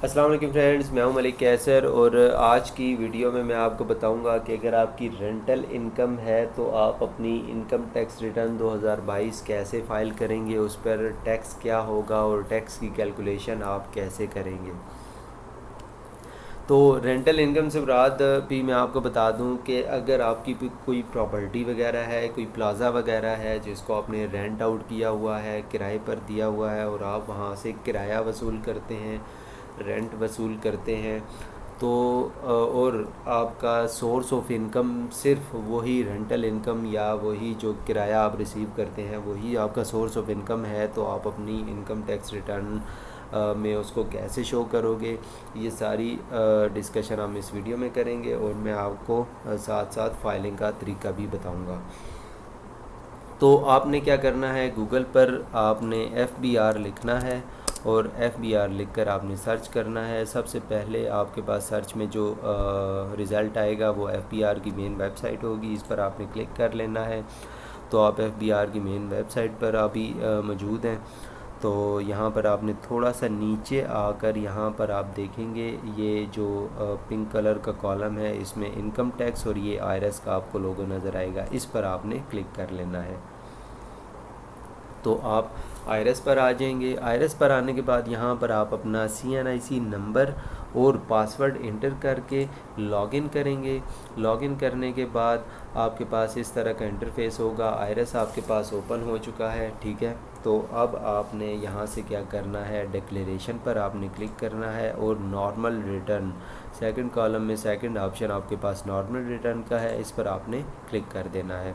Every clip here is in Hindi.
अस्सलाम वालेकुम फ्रेंड्स, मैं हूं मलिक कैसर और आज की वीडियो में मैं आपको बताऊंगा कि अगर आपकी रेंटल इनकम है तो आप अपनी इनकम टैक्स रिटर्न 2022 कैसे फ़ाइल करेंगे, उस पर टैक्स क्या होगा और टैक्स की कैलकुलेशन आप कैसे करेंगे। तो रेंटल इनकम से मुराद भी मैं आपको बता दूं कि अगर आपकी कोई प्रॉपर्टी वगैरह है, कोई प्लाज़ा वगैरह है जिसको आपने रेंट आउट किया हुआ है, किराए पर दिया हुआ है और आप वहां से किराया वसूल करते हैं, रेंट वसूल करते हैं, तो और आपका सोर्स ऑफ इनकम सिर्फ वही रेंटल इनकम या वही जो किराया आप रिसीव करते हैं वही आपका सोर्स ऑफ इनकम है, तो आप अपनी इनकम टैक्स रिटर्न में उसको कैसे शो करोगे, ये सारी डिस्कशन हम इस वीडियो में करेंगे और मैं आपको साथ साथ फाइलिंग का तरीका भी बताऊंगा। तो आपने क्या करना है, गूगल पर आपने FBR लिखना है और FBR लिखकर आपने सर्च करना है। सबसे पहले आपके पास सर्च में जो रिज़ल्ट आएगा वो FBR की मेन वेबसाइट होगी, इस पर आपने क्लिक कर लेना है। तो आप FBR की मेन वेबसाइट पर अभी मौजूद हैं। तो यहाँ पर आपने थोड़ा सा नीचे आकर यहाँ पर आप देखेंगे ये जो पिंक कलर का कॉलम है, इसमें इनकम टैक्स और ये IRS का आपको लोगो नज़र आएगा, इस पर आपने क्लिक कर लेना है। तो आप IRS पर आ जाएंगे। IRS पर आने के बाद यहाँ पर आप अपना CNIC नंबर और पासवर्ड इंटर करके लॉगिन करेंगे। लॉगिन करने के बाद आपके पास इस तरह का इंटरफेस होगा। IRS आपके पास ओपन हो चुका है, ठीक है। तो अब आपने यहाँ से क्या करना है, डिक्लेरेशन पर आपने क्लिक करना है और नॉर्मल रिटर्न सेकंड कॉलम में सेकंड ऑप्शन आपके पास नॉर्मल रिटर्न का है, इस पर आपने क्लिक कर देना है।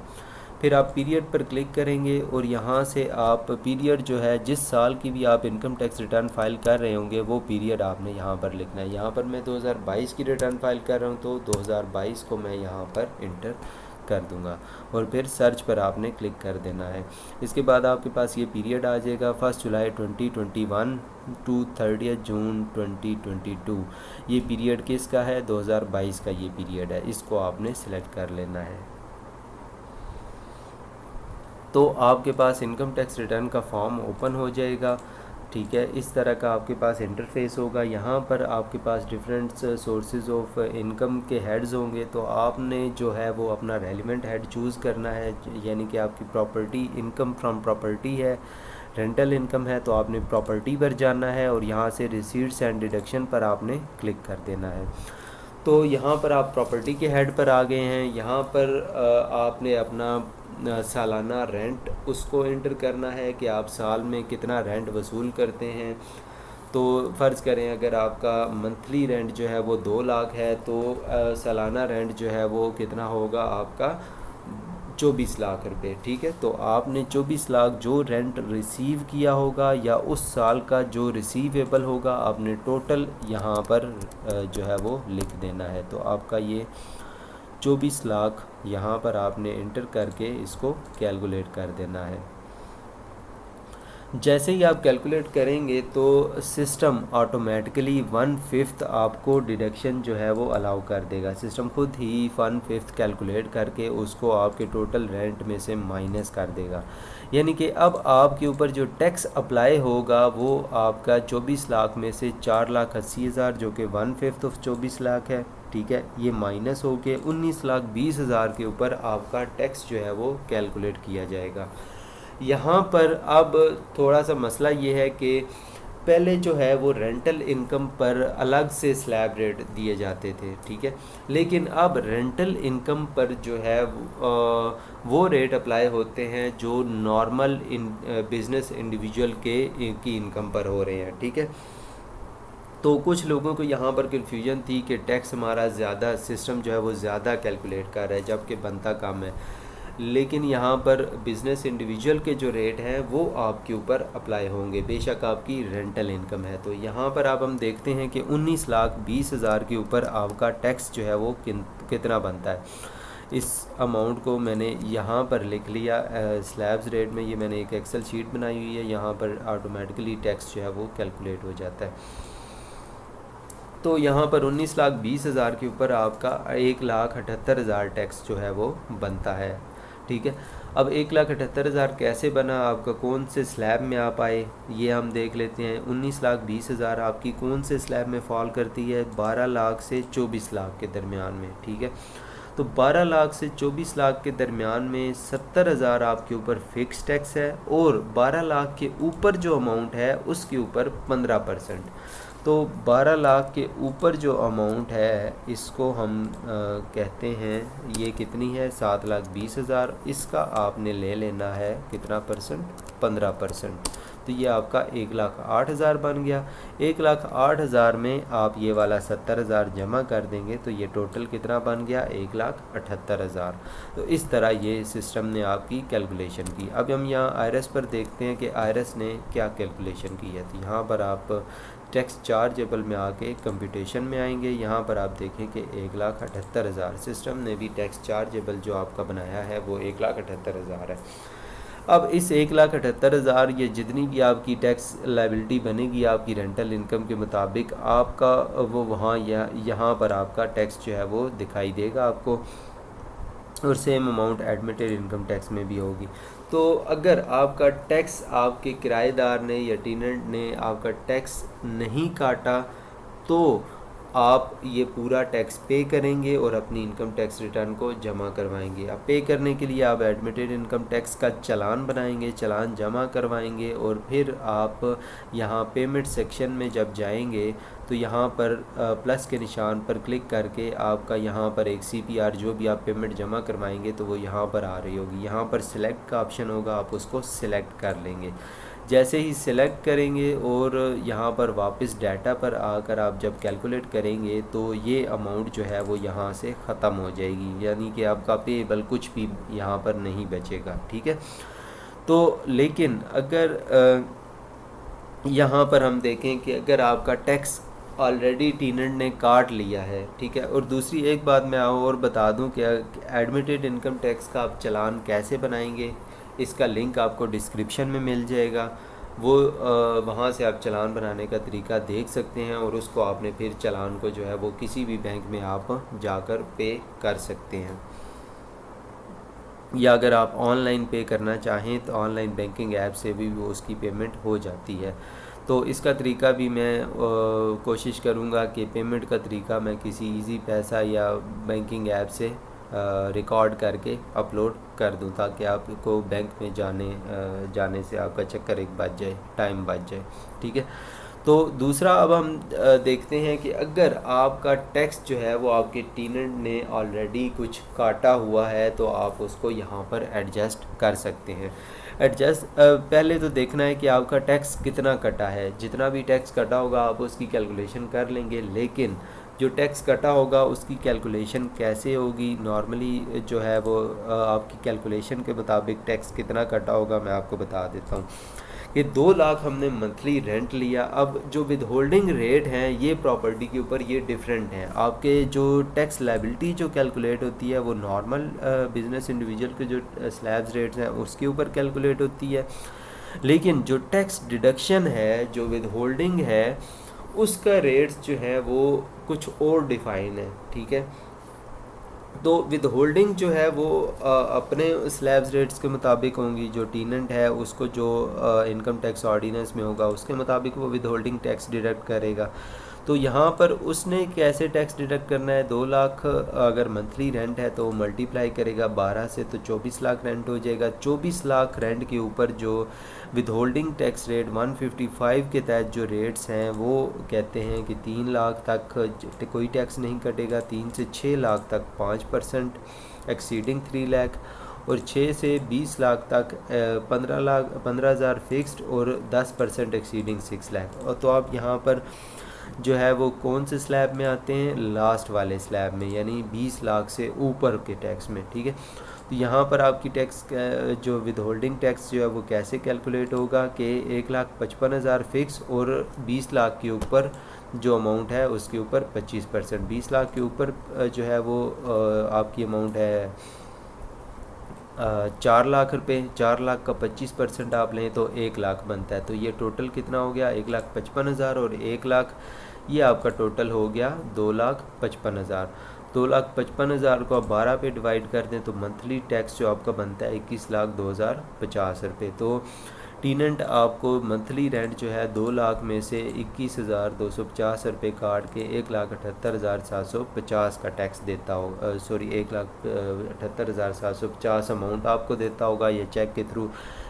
फिर आप पीरियड पर क्लिक करेंगे और यहाँ से आप पीरियड जो है, जिस साल की भी आप इनकम टैक्स रिटर्न फाइल कर रहे होंगे वो पीरियड आपने यहाँ पर लिखना है। यहाँ पर मैं 2022 की रिटर्न फाइल कर रहा हूँ तो 2022 को मैं यहाँ पर इंटर कर दूंगा और फिर सर्च पर आपने क्लिक कर देना है। इसके बाद आपके पास ये पीरियड आ जाएगा 1 जुलाई 2021 टू 30 जून 2022। ये पीरियड किसका है, 2022 का ये पीरियड है, इसको आपने सिलेक्ट कर लेना है। तो आपके पास इनकम टैक्स रिटर्न का फॉर्म ओपन हो जाएगा, ठीक है। इस तरह का आपके पास इंटरफेस होगा। यहाँ पर आपके पास डिफरेंट सोर्सेज ऑफ इनकम के हेड्स होंगे, तो आपने जो है वो अपना रेलिवेंट हेड चूज़ करना है। यानी कि आपकी प्रॉपर्टी इनकम फ्रॉम प्रॉपर्टी है, रेंटल इनकम है, तो आपने प्रॉपर्टी पर जाना है और यहाँ से रिसीट्स एंड डिडक्शन पर आपने क्लिक कर देना है। तो यहाँ पर आप प्रॉपर्टी के हेड पर आ गए हैं। यहाँ पर आपने अपना सालाना रेंट उसको एंटर करना है कि आप साल में कितना रेंट वसूल करते हैं। तो फ़र्ज़ करें अगर आपका मंथली रेंट जो है वो 2 लाख है तो सालाना रेंट जो है वो कितना होगा आपका, 24 लाख रुपए, ठीक है। तो आपने 24 लाख जो रेंट रिसीव किया होगा या उस साल का जो रिसीवेबल होगा आपने टोटल यहाँ पर जो है वो लिख देना है। तो आपका ये 24 लाख यहाँ पर आपने इंटर करके इसको कैलकुलेट कर देना है। जैसे ही आप कैलकुलेट करेंगे तो सिस्टम ऑटोमेटिकली 1/5 आपको डिडक्शन जो है वो अलाउ कर देगा। सिस्टम खुद ही 1/5 कैलकुलेट करके उसको आपके टोटल रेंट में से माइनस कर देगा। यानी कि अब आपके ऊपर जो टैक्स अप्लाई होगा वो आपका 24 लाख में से 4,80,000 जो कि 1/5 ऑफ 24 लाख है, ठीक है, ये माइनस हो के 19,20,000 के ऊपर आपका टैक्स जो है वो कैलकुलेट किया जाएगा। यहाँ पर अब थोड़ा सा मसला ये है कि पहले जो है वो रेंटल इनकम पर अलग से स्लैब रेट दिए जाते थे, ठीक है, लेकिन अब रेंटल इनकम पर जो है वो रेट अप्लाई होते हैं जो नॉर्मल बिजनेस इंडिविजुअल की इनकम पर हो रहे हैं, ठीक है। तो कुछ लोगों को यहाँ पर कन्फ्यूजन थी कि टैक्स हमारा ज़्यादा, सिस्टम जो है वो ज़्यादा कैलकुलेट कर रहा है जबकि बनता कम है, लेकिन यहाँ पर बिज़नेस इंडिविजुअल के जो रेट हैं वो आपके ऊपर अप्लाई होंगे बेशक आपकी रेंटल इनकम है। तो यहाँ पर अब हम देखते हैं कि 19,20,000 के ऊपर आपका टैक्स जो है वो कितना बनता है। इस अमाउंट को मैंने यहाँ पर लिख लिया स्लैब्स रेट में। ये मैंने एक एक्सेल शीट बनाई हुई है, यहाँ पर ऑटोमेटिकली टैक्स जो है वो कैलकुलेट हो जाता है। तो यहाँ पर 19,20,000 के ऊपर आपका 1,78,000 टैक्स जो है वो बनता है, ठीक है। अब 1,78,000 कैसे बना, आपका कौन से स्लैब में आप आए ये हम देख लेते हैं। 19,20,000 आपकी कौन से स्लैब में फॉल करती है, 12 लाख से 24 लाख के दरमियान में, ठीक है। तो 12 लाख से 24 लाख के दरमियान में 70,000 आपके ऊपर फिक्स टैक्स है, और 12 लाख के ऊपर जो अमाउंट है उसके ऊपर 15%। तो 12 लाख के ऊपर जो अमाउंट है इसको हम कहते हैं, ये कितनी है, 7,20,000। इसका आपने ले लेना है कितना परसेंट, 15%। तो ये आपका 1,08,000 बन गया। 1,08,000 में आप ये वाला 70,000 जमा कर देंगे तो ये टोटल कितना बन गया, 1,78,000। तो इस तरह ये सिस्टम ने आपकी कैलकुलेशन की। अब हम यहाँ आयरस पर देखते हैं कि आयरस ने क्या कैलकुलेशन की है। तो यहाँ पर आप टैक्स चार्जेबल में आके कंप्यूटेशन में आएंगे। यहाँ पर आप देखें कि 1,78,000 सिस्टम ने भी टैक्स चार्जेबल जो आपका बनाया है वो 1,78,000 है। अब इस 1,78,000 ये जितनी भी आपकी टैक्स लायबिलिटी बनेगी आपकी रेंटल इनकम के मुताबिक, आपका वो वहाँ यहाँ पर आपका टैक्स जो है वो दिखाई देगा आपको, और same amount admitted income tax में भी होगी। तो अगर आपका टैक्स आपके किराएदार ने या टेनेंट ने आपका टैक्स नहीं काटा तो आप ये पूरा टैक्स पे करेंगे और अपनी इनकम टैक्स रिटर्न को जमा करवाएंगे। अब पे करने के लिए आप एडमिटेड इनकम टैक्स का चालान बनाएंगे, चालान जमा करवाएंगे, और फिर आप यहाँ पेमेंट सेक्शन में जब जाएंगे तो यहाँ पर प्लस के निशान पर क्लिक करके आपका यहाँ पर एक CPR जो भी आप पेमेंट जमा करवाएंगे तो वो यहाँ पर आ रही होगी। यहाँ पर सिलेक्ट का ऑप्शन होगा, आप उसको सिलेक्ट कर लेंगे। जैसे ही सिलेक्ट करेंगे और यहाँ पर वापस डाटा पर आकर आप जब कैलकुलेट करेंगे तो ये अमाउंट जो है वो यहाँ से ख़त्म हो जाएगी, यानी कि आपका पेएबल कुछ भी यहाँ पर नहीं बचेगा, ठीक है। तो लेकिन अगर यहाँ पर हम देखें कि अगर आपका टैक्स ऑलरेडी टेनेंट ने काट लिया है, ठीक है। और दूसरी एक बात मैं और बता दूं कि एडमिटेड इनकम टैक्स का आप चालान कैसे बनाएंगे, इसका लिंक आपको डिस्क्रिप्शन में मिल जाएगा। वो वहाँ से आप चालान बनाने का तरीका देख सकते हैं, और उसको आपने फिर चालान को जो है वो किसी भी बैंक में आप जाकर पे कर सकते हैं, या अगर आप ऑनलाइन पे करना चाहें तो ऑनलाइन बैंकिंग ऐप से भी वो उसकी पेमेंट हो जाती है। तो इसका तरीका भी मैं कोशिश करूँगा कि पेमेंट का तरीका मैं किसी इजी पैसा या बैंकिंग ऐप से रिकॉर्ड करके अपलोड कर दूँ, ताकि आपको बैंक में जाने से आपका चक्कर एक बच जाए, टाइम बच जाए, ठीक है। तो दूसरा अब हम देखते हैं कि अगर आपका टैक्स जो है वो आपके टेनेंट ने ऑलरेडी कुछ काटा हुआ है तो आप उसको यहाँ पर एडजस्ट कर सकते हैं। एडजस्ट पहले तो देखना है कि आपका टैक्स कितना कटा है। जितना भी टैक्स कटा होगा आप उसकी कैलकुलेशन कर लेंगे, लेकिन जो टैक्स कटा होगा उसकी कैलकुलेशन कैसे होगी, नॉर्मली जो है वो आपकी कैलकुलेशन के मुताबिक टैक्स कितना कटा होगा मैं आपको बता देता हूँ कि 2 लाख हमने मंथली रेंट लिया। अब जो विद होल्डिंग रेट हैं ये प्रॉपर्टी के ऊपर ये डिफरेंट हैं। आपके जो टैक्स लायबिलिटी जो कैलकुलेट होती है वो नॉर्मल बिजनेस इंडिविजुअल के जो स्लैब्स रेट्स हैं उसके ऊपर कैलकुलेट होती है, लेकिन जो टैक्स डिडक्शन है जो विद होल्डिंग है उसका रेट्स जो है वो कुछ और डिफाइन है, ठीक है। तो विद होल्डिंग जो है वो अपने स्लैब्स रेट्स के मुताबिक होंगी। जो टेनेंट है उसको जो इनकम टैक्स ऑर्डिनेंस में होगा उसके मुताबिक वो विद होल्डिंग टैक्स डिडक्ट करेगा। तो यहाँ पर उसने कैसे टैक्स डिडक्ट करना है, 2 लाख अगर मंथली रेंट है तो मल्टीप्लाई करेगा 12 से तो 24 लाख रेंट हो जाएगा। 24 लाख रेंट के ऊपर जो विद होल्डिंग टैक्स रेट 155 के तहत जो रेट्स हैं वो कहते हैं कि 3 लाख तक कोई टैक्स नहीं कटेगा, 3 से 6 लाख तक 5% एक्सीडिंग 3 लाख, और 6 से 20 लाख तक 15,000 फिक्स्ड और 10% एक्सीडिंग 6 लाख। और तो आप यहाँ पर जो है वो कौन से स्लैब में आते हैं, लास्ट वाले स्लैब में, यानी 20 लाख से ऊपर के टैक्स में, ठीक है। तो यहाँ पर आपकी टैक्स जो विद होल्डिंग टैक्स जो है वो कैसे कैलकुलेट होगा कि 1,55,000 फिक्स और 20 लाख के ऊपर जो अमाउंट है उसके ऊपर 25%। 20 लाख के ऊपर जो है वो आपकी अमाउंट है 4 लाख रुपए। 4 लाख का 25% आप लें तो 1 लाख बनता है। तो ये टोटल कितना हो गया, 1,55,000 और 1 लाख, ये आपका टोटल हो गया 2,55,000। 2,55,000 को आप 12 पे डिवाइड कर दें तो मंथली टैक्स जो आपका बनता है 21,02,050 रुपये। तो टीनेंट आपको मंथली रेंट जो है 2 लाख में से 21,250 रुपये काट के 1,78,750 का टैक्स देता हो, सॉरी 1,78,750 अमाउंट आपको देता होगा, या चेक के थ्रू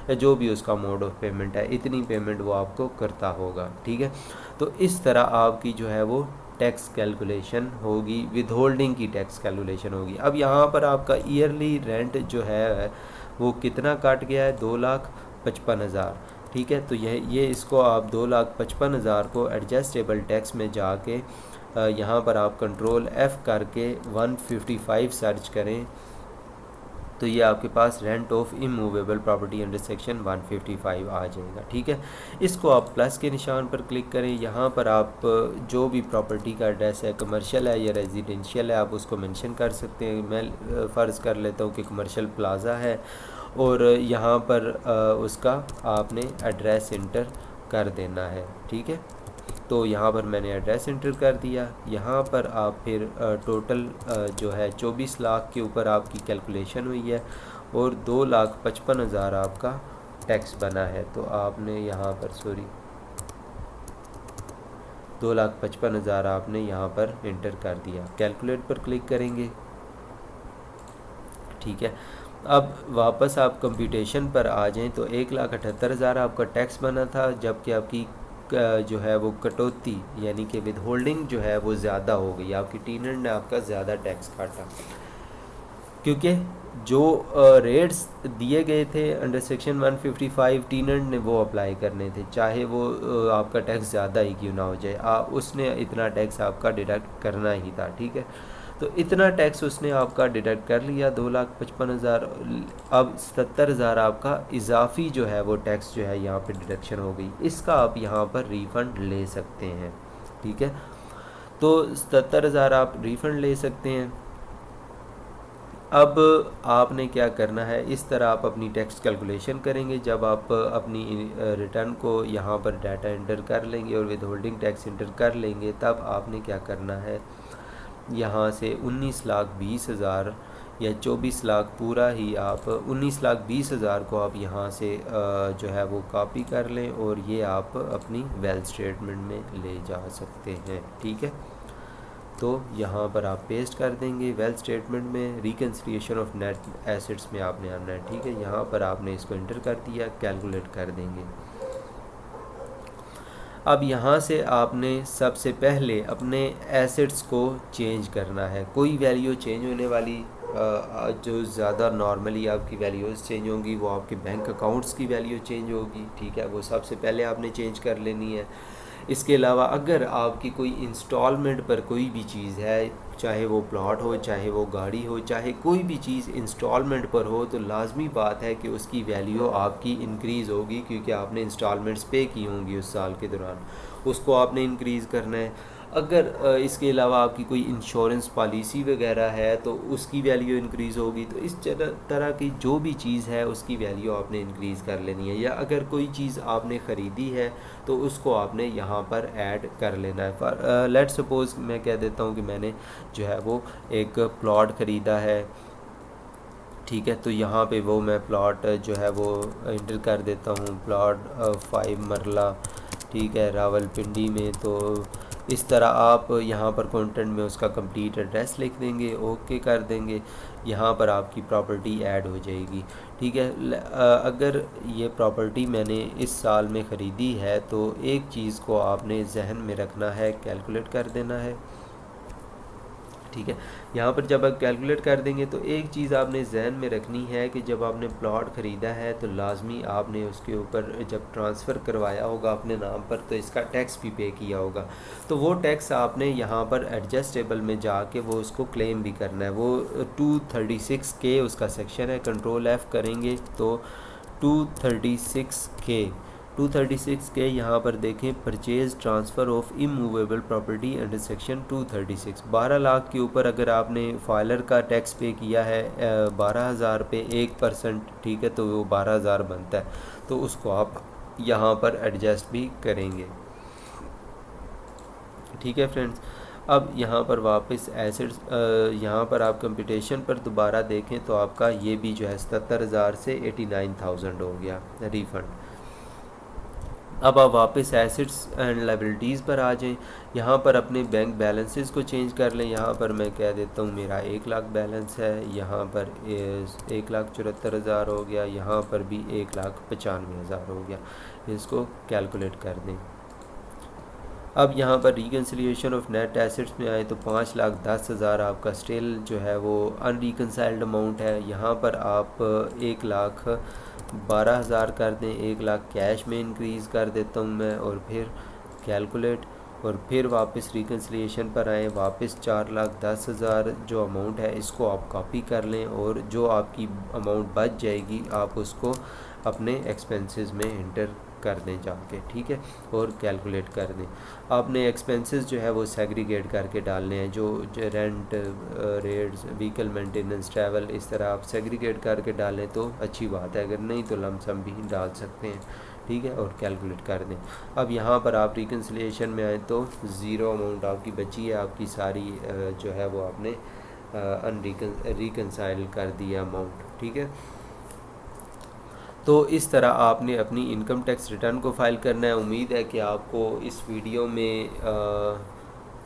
या जो भी उसका मोड ऑफ पेमेंट है, इतनी पेमेंट वो आपको करता होगा। ठीक है, तो इस तरह आपकी जो है वो टैक्स कैलकुलेशन होगी, विद होल्डिंग की टैक्स कैलकुलेशन होगी। अब यहाँ पर आपका ईयरली रेंट जो है वो कितना काट गया है, 2,55,000। ठीक है, तो ये इसको आप 2,55,000 को एडजस्टेबल टैक्स में जाके यहाँ पर आप कंट्रोल F करके 155 सर्च करें तो ये आपके पास rent of immovable property under section 155 आ जाएगा। ठीक है, इसको आप प्लस के निशान पर क्लिक करें। यहाँ पर आप जो भी प्रॉपर्टी का एड्रेस है, कमर्शियल है या रेजिडेंशियल है, आप उसको मेंशन कर सकते हैं। मैं फ़र्ज़ कर लेता हूँ कि कमर्शियल प्लाज़ा है और यहाँ पर उसका आपने एड्रेस इंटर कर देना है। ठीक है, तो यहाँ पर मैंने एड्रेस इंटर कर दिया। यहाँ पर आप फिर टोटल जो है 24 लाख के ऊपर आपकी कैलकुलेशन हुई है और 2,55,000 आपका टैक्स बना है। तो आपने यहाँ पर 2,55,000 आपने यहाँ पर इंटर कर दिया। कैलकुलेट पर क्लिक करेंगे। ठीक है, अब वापस आप कंप्यूटेशन पर आ जाएं तो 1,78,000 आपका टैक्स बना था, जबकि आपकी जो है वो कटौती यानी कि विद होल्डिंग जो है वो ज़्यादा हो गई। आपकी टीनेंट ने आपका ज़्यादा टैक्स काटा, क्योंकि जो रेट्स दिए गए थे अंडर सेक्शन 155 टीनेंट ने वो अप्लाई करने थे, चाहे वो आपका टैक्स ज़्यादा ही क्यों ना हो जाए, उसने इतना टैक्स आपका डिडक्ट करना ही था। ठीक है, तो इतना टैक्स उसने आपका डिडक्ट कर लिया 2,55,000। अब 77,000 आपका इजाफी जो है वो टैक्स जो है यहाँ पे डिडक्शन हो गई, इसका आप यहाँ पर रिफ़ंड ले सकते हैं। ठीक है, तो 77,000 आप रिफ़ंड ले सकते हैं। अब आपने क्या करना है, इस तरह आप अपनी टैक्स कैलकुलेशन करेंगे। जब आप अपनी रिटर्न को यहाँ पर डाटा इंटर कर लेंगे और विद होल्डिंग टैक्स इंटर कर लेंगे, तब आपने क्या करना है, यहाँ से 19,20,000 या 24 लाख पूरा ही आप 19,20,000 को आप यहाँ से जो है वो कॉपी कर लें और ये आप अपनी वेल्थ स्टेटमेंट में ले जा सकते हैं। ठीक है, तो यहाँ पर आप पेस्ट कर देंगे वेल्थ स्टेटमेंट में। रिकन्सिलिएशन ऑफ नेट एसेट्स में आपने आना है। ठीक है, यहाँ पर आपने इसको इंटर कर दिया, कैलकुलेट कर देंगे। अब यहाँ से आपने सबसे पहले अपने एसेट्स को चेंज करना है। कोई वैल्यू चेंज होने वाली जो ज़्यादा नॉर्मली आपकी वैल्यूज़ चेंज होंगी वो आपके बैंक अकाउंट्स की वैल्यू चेंज होगी। ठीक है, वो सबसे पहले आपने चेंज कर लेनी है। इसके अलावा अगर आपकी कोई इंस्टॉलमेंट पर कोई भी चीज़ है, चाहे वो प्लॉट हो, चाहे वो गाड़ी हो, चाहे कोई भी चीज़ इंस्टॉलमेंट पर हो, तो लाजमी बात है कि उसकी वैल्यू आपकी इंक्रीज़ होगी, क्योंकि आपने इंस्टॉलमेंट्स पे की होंगी उस साल के दौरान, उसको आपने इंक्रीज़ करना है। अगर इसके अलावा आपकी कोई इंश्योरेंस पॉलिसी वगैरह है तो उसकी वैल्यू इंक्रीज़ होगी। तो इस तरह की जो भी चीज़ है उसकी वैल्यू आपने इंक्रीज़ कर लेनी है। या अगर कोई चीज़ आपने ख़रीदी है तो उसको आपने यहाँ पर ऐड कर लेना है। लेट्स सपोज़ मैं कह देता हूँ कि मैंने जो है वो एक प्लॉट ख़रीदा है। ठीक है, तो यहाँ पे वो मैं प्लॉट जो है वो इंटर कर देता हूँ, प्लॉट 5 मरला। ठीक है, रावलपिंडी में। तो इस तरह आप यहाँ पर कंटेंट में उसका कंप्लीट एड्रेस लिख देंगे, ओके कर देंगे, यहाँ पर आपकी प्रॉपर्टी ऐड हो जाएगी। ठीक है, अगर ये प्रॉपर्टी मैंने इस साल में ख़रीदी है तो एक चीज़ को आपने जहन में रखना है, कैलकुलेट कर देना है। ठीक है, यहाँ पर जब आप कैलकुलेट कर देंगे तो एक चीज़ आपने जहन में रखनी है कि जब आपने प्लॉट ख़रीदा है तो लाजमी आपने उसके ऊपर जब ट्रांसफ़र करवाया होगा अपने नाम पर तो इसका टैक्स भी पे किया होगा। तो वो टैक्स आपने यहाँ पर एडजस्टेबल में जाके वो उसको क्लेम भी करना है। वो 236K उसका सेक्शन है, कंट्रोल F करेंगे तो 236K यहाँ पर देखें, purchase transfer of immovable property under section 236। 12 lakh के ऊपर अगर आपने फाइलर का टैक्स पे किया है 12,000 पे 1%, ठीक है, तो वो 12,000 बनता है। तो उसको आप यहाँ पर एडजस्ट भी करेंगे। ठीक है फ्रेंड्स, अब यहाँ पर वापस एसेट्स, यहाँ पर आप कंप्यूटेशन पर दोबारा देखें तो आपका ये भी जो है 77,000 से 89,000 हो गया रिफ़ंड। अब आप वापस एसेट्स एंड लाइबिलिटीज़ पर आ जाएं। यहाँ पर अपने बैंक बैलेंसेस को चेंज कर लें। यहाँ पर मैं कह देता हूँ मेरा 1 लाख बैलेंस है, यहाँ पर 1,74,000 हो गया, यहाँ पर भी 1,95,000 हो गया। इसको कैलकुलेट कर दें। अब यहाँ पर रिकन्सिलिएशन ऑफ नेट एसेट्स में आए तो 5,10,000 आपका स्टिल जो है वो अनरिकनसाइल्ड अमाउंट है। यहाँ पर आप 1,12,000 कर दें, 1 लाख कैश में इंक्रीज़ कर देता हूँ मैं, और फिर कैलकुलेट, और फिर वापस रिकन्सिलिएशन पर आएँ। वापस 4,10,000 जो अमाउंट है इसको आप कॉपी कर लें, और जो आपकी अमाउंट बच जाएगी आप उसको अपने एक्सपेंसेस में इंटर कर दें जाके, ठीक है, और कैलकुलेट कर दें। आपने एक्सपेंसेस जो है वो सेग्रीगेट करके डालने हैं, जो rent, rates, vehicle maintenance, travel, इस तरह आप सेग्रीगेट करके डालें तो अच्छी बात है, अगर नहीं तो लमसम भी डाल सकते हैं, ठीक है, और कैलकुलेट कर दें। अब यहाँ पर आप रिकन्सिलिएशन में आए तो ज़ीरो अमाउंट आपकी बची है, आपकी सारी जो है वो आपने रिकन्साइल कर दिया अमाउंट, ठीक है। तो इस तरह आपने अपनी इनकम टैक्स रिटर्न को फाइल करना है। उम्मीद है कि आपको इस वीडियो में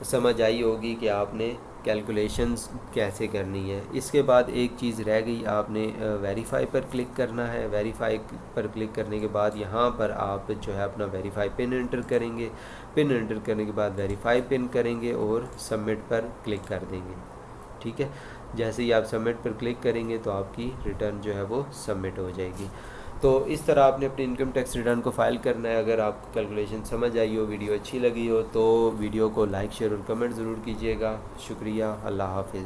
समझ आई होगी कि आपने कैलकुलेशंस कैसे करनी है। इसके बाद एक चीज़ रह गई, आपने वेरीफाई पर क्लिक करना है। वेरीफाई पर क्लिक करने के बाद यहाँ पर आप जो है अपना वेरीफाई पिन एंटर करेंगे। पिन एंटर करने के बाद वेरीफाई पिन करेंगे और सबमिट पर क्लिक कर देंगे, ठीक है। जैसे ही आप सबमिट पर क्लिक करेंगे तो आपकी रिटर्न जो है वो सबमिट हो जाएगी। तो इस तरह आपने अपनी इनकम टैक्स रिटर्न को फाइल करना है। अगर आपको कैलकुलेशन समझ आई हो, वीडियो अच्छी लगी हो तो वीडियो को लाइक, शेयर और कमेंट ज़रूर कीजिएगा। शुक्रिया, अल्लाह हाफिज़।